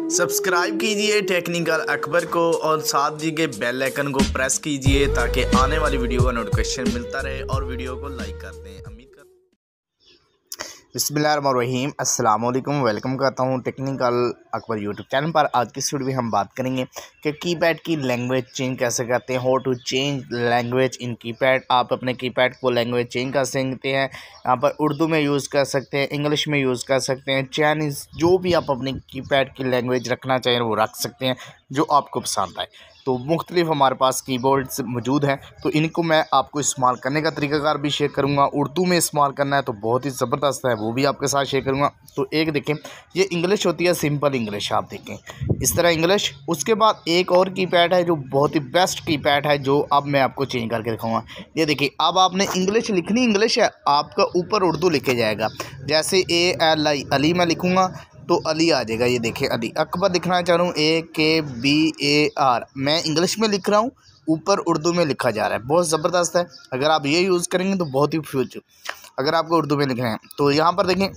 Subscribe कीजिए technical Akbar को और साथ दिए गए बेल आइकन को प्रेस कीजिए ताकि आने वाली वीडियो का नोटिफिकेशन मिलता रहे और वीडियो को लाइक कर दें। बिस्मिल्लाहिर्रहमानिर्रहीम, अस्सलाम वालेकुम। वेलकम करता हूँ टेक्निकल अकबर यूट्यूब चैनल पर। आज की इस वीडियो में हम बात करेंगे कि कीपैड की लैंग्वेज चेंज कैसे करते हैं। How to change language in keypad. आप अपने कीपैड को लैंग्वेज चेंज कर सकते हैं। यहाँ पर उर्दू में यूज़ कर सकते हैं, इंग्लिश में यूज़ कर सकते हैं, चाइनीज़, जो भी आप अपने कीपैड की लैंग्वेज रखना चाहें वो रख सकते हैं जो आपको पसंद आए। तो मुख्तलिफ हमारे पास कीबोर्ड्स मौजूद हैं, तो इनको मैं आपको इस्तेमाल करने का तरीक़ाकार भी शेयर करूंगा। उर्दू में इस्तेमाल करना है तो बहुत ही ज़बरदस्त है, वो भी आपके साथ शेयर करूंगा। तो एक देखें, ये इंग्लिश होती है, सिंपल इंग्लिश। आप देखें इस तरह इंग्लिश। उसके बाद एक और कीपैड है जो बहुत ही बेस्ट कीपैड है, जो अब मैं आपको चेंज करके दिखाऊंगा। ये देखिए, अब आपने इंग्लिश लिखनी, इंग्लिश है, आपका ऊपर उर्दू लिखे जाएगा। जैसे ALI, अली मैं लिखूँगा तो अली आ जाएगा। ये देखिए अली। अकबर लिखना चाह रहा हूँ AKBAR, मैं इंग्लिश में लिख रहा हूँ, ऊपर उर्दू में लिखा जा रहा है। बहुत ज़बरदस्त है। अगर आप ये यूज़ करेंगे तो बहुत ही फ्यूचर, अगर आपको उर्दू में लिखना है तो यहाँ पर देखें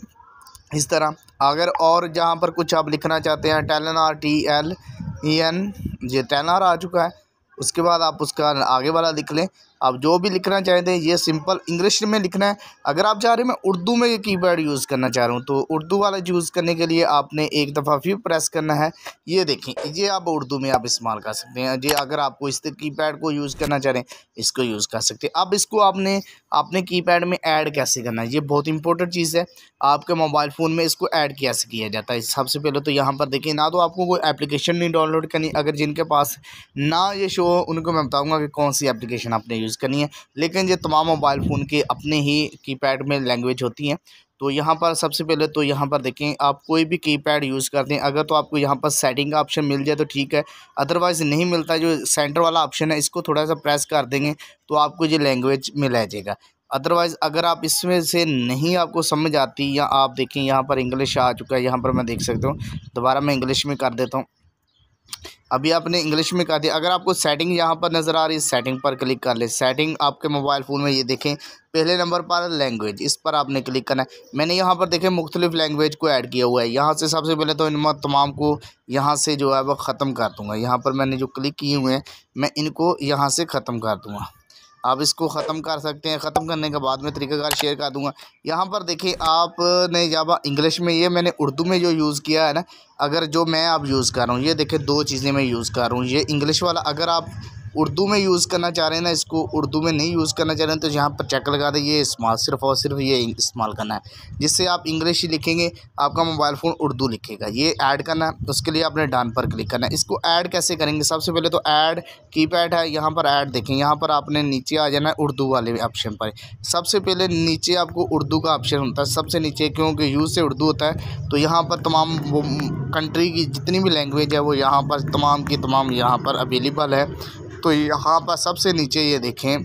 इस तरह। अगर और जहाँ पर कुछ आप लिखना चाहते हैं, टेलनर TLEN, ये टेलनर आ चुका है। उसके बाद आप उसका आगे वाला लिख लें। आप जो भी लिखना चाहते हैं, ये सिंपल इंग्लिश में लिखना है। अगर आप चाह रहे हैं मैं उर्दू में ये कीपैड यूज़ करना चाह रहा हूँ, तो उर्दू वाला यूज़ करने के लिए आपने एक दफ़ा फिर प्रेस करना है। ये देखें, ये आप उर्दू में आप इस्तेमाल कर सकते हैं। ये अगर आपको इस कीपैड को यूज़ करना चाह रहे हैं, इसको यूज़ कर सकते हैं। अब इसको आपने अपने कीपैड में ऐड कैसे करना है, ये बहुत इंपॉर्टेंट चीज़ है। आपके मोबाइल फ़ोन में इसको ऐड कैसे किया जाता है। सबसे पहले तो यहाँ पर देखिए, ना तो आपको कोई एप्लीकेशन नहीं डाउनलोड करनी। अगर जिनके पास ना ये शो, उनको मैं बताऊँगा कि कौन सी एप्लीकेशन आपने यूज़ करनी है। लेकिन ये तमाम मोबाइल फ़ोन के अपने ही कीपैड में लैंग्वेज होती हैं। तो यहाँ पर सबसे पहले तो यहाँ पर देखें, आप कोई भी कीपैड यूज़ करते हैं, अगर तो आपको यहाँ पर सेटिंग का ऑप्शन मिल जाए तो ठीक है, अदरवाइज़ नहीं मिलता। जो सेंटर वाला ऑप्शन है, इसको थोड़ा सा प्रेस कर देंगे तो आपको ये लैंग्वेज मिल आ जाएगा। अदरवाइज़ अगर आप इसमें से नहीं आपको समझ आती, या आप देखें यहाँ पर इंग्लिश आ चुका है, यहाँ पर मैं देख सकता हूँ। दोबारा मैं इंग्लिश में कर देता हूँ। अभी आपने इंग्लिश में कर दिया। अगर आपको सेटिंग यहाँ पर नज़र आ रही है, सेटिंग पर क्लिक कर ले। सेटिंग आपके मोबाइल फ़ोन में, ये देखें पहले नंबर पर लैंग्वेज, इस पर आपने क्लिक करना है। मैंने यहाँ पर देखें मुख्तलिफ़ लैंग्वेज को ऐड किया हुआ है। यहाँ से सबसे पहले तो इन तमाम को यहाँ से जो है वो ख़त्म कर दूँगा। यहाँ पर मैंने जो क्लिक किए हुए हैं, मैं इनको यहाँ से ख़त्म कर दूँगा। आप इसको ख़त्म कर सकते हैं। ख़त्म करने के बाद में तरीक़ाकार शेयर कर दूंगा। यहाँ पर देखिए, आपने जब इंग्लिश में, ये मैंने उर्दू में जो यूज़ किया है ना, अगर जो मैं अब यूज़ कर रहा हूँ, ये देखिए दो चीज़ें मैं यूज़ कर रहा हूँ। ये इंग्लिश वाला, अगर आप उर्दू में यूज़ करना चाह रहे हैं ना, इसको उर्दू में नहीं यूज़ करना चाह रहे हैं, तो यहाँ पर चेक लगा दें। ये इस्तेमाल सिर्फ़ और सिर्फ ये इस्तेमाल करना है, जिससे आप इंग्लिश ही लिखेंगे, आपका मोबाइल फ़ोन उर्दू लिखेगा। ये ऐड करना है, उसके लिए आपने डन पर क्लिक करना है। इसको ऐड कैसे करेंगे, सबसे पहले तो ऐड कीपैड है, यहाँ पर ऐड देखें। यहाँ पर आपने नीचे आ जाना है उर्दू वाले ऑप्शन पर। सबसे पहले नीचे आपको उर्दू का ऑप्शन होता है, सबसे नीचे, क्योंकि यू से उर्दू होता है। तो यहाँ पर तमाम वो कंट्री की जितनी भी लैंग्वेज है वो यहाँ पर तमाम की तमाम यहाँ पर अवेलेबल है। तो यहाँ पर सबसे नीचे ये देखें,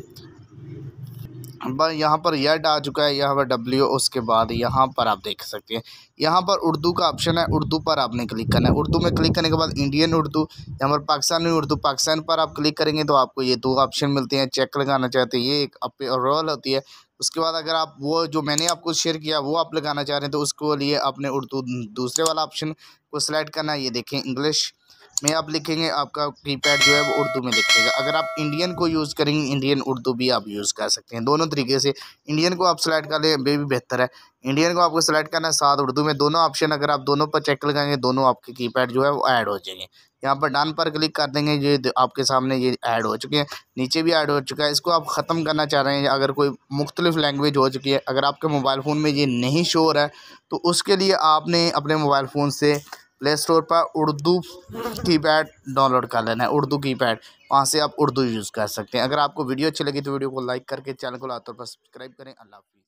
बस यहाँ पर यड आ चुका है, यहाँ पर W, उसके बाद यहाँ पर आप देख सकते हैं, यहाँ पर उर्दू का ऑप्शन है। उर्दू पर आपने क्लिक करना है। उर्दू में क्लिक करने के बाद इंडियन उर्दू, यहाँ पर पाकिस्तानी उर्दू, पाकिस्तान पर आप क्लिक करेंगे तो आपको ये दो ऑप्शन मिलते हैं। चेक लगाना चाहते हैं, ये एक रोल होती है। उसके बाद अगर आप वो जो मैंने आपको शेयर किया वो आप लगाना चाह रहे हैं, तो उसको लिए आपने उर्दू दूसरे वाला ऑप्शन को सिलेक्ट करना है। ये देखें इंग्लिश में आप लिखेंगे, आपका कीपैड जो है वो उर्दू में लिखेगा। अगर आप इंडियन को यूज़ करेंगे, इंडियन उर्दू भी आप यूज़ कर सकते हैं। दोनों तरीके से इंडियन को आप सेलेक्ट कर लें, भी बेहतर है। इंडियन को आपको सेलेक्ट करना है, साथ उर्दू में, दोनों ऑप्शन अगर आप दोनों पर चेक लगाएंगे, दोनों आपके कीपैड जो है वो ऐड हो जाएंगे। यहाँ पर डन पर क्लिक कर देंगे, ये आपके सामने ये ऐड हो चुके हैं। नीचे भी ऐड हो चुका है। इसको आप ख़त्म करना चाह रहे हैं, अगर कोई मुख्तलिफ लैंग्वेज हो चुकी है, अगर आपके मोबाइल फ़ोन में ये नहीं शो हो रहा है, तो उसके लिए आपने अपने मोबाइल फ़ोन से प्ले स्टोर पर उर्दू कीपैड डाउनलोड कर लेना है। उर्दू कीपैड, वहाँ से आप उर्दू यूज़ कर सकते हैं। अगर आपको वीडियो अच्छी लगी तो वीडियो को लाइक करके चैनल को लातौर पर सब्सक्राइब करें। अल्लाह हाफ़िज़।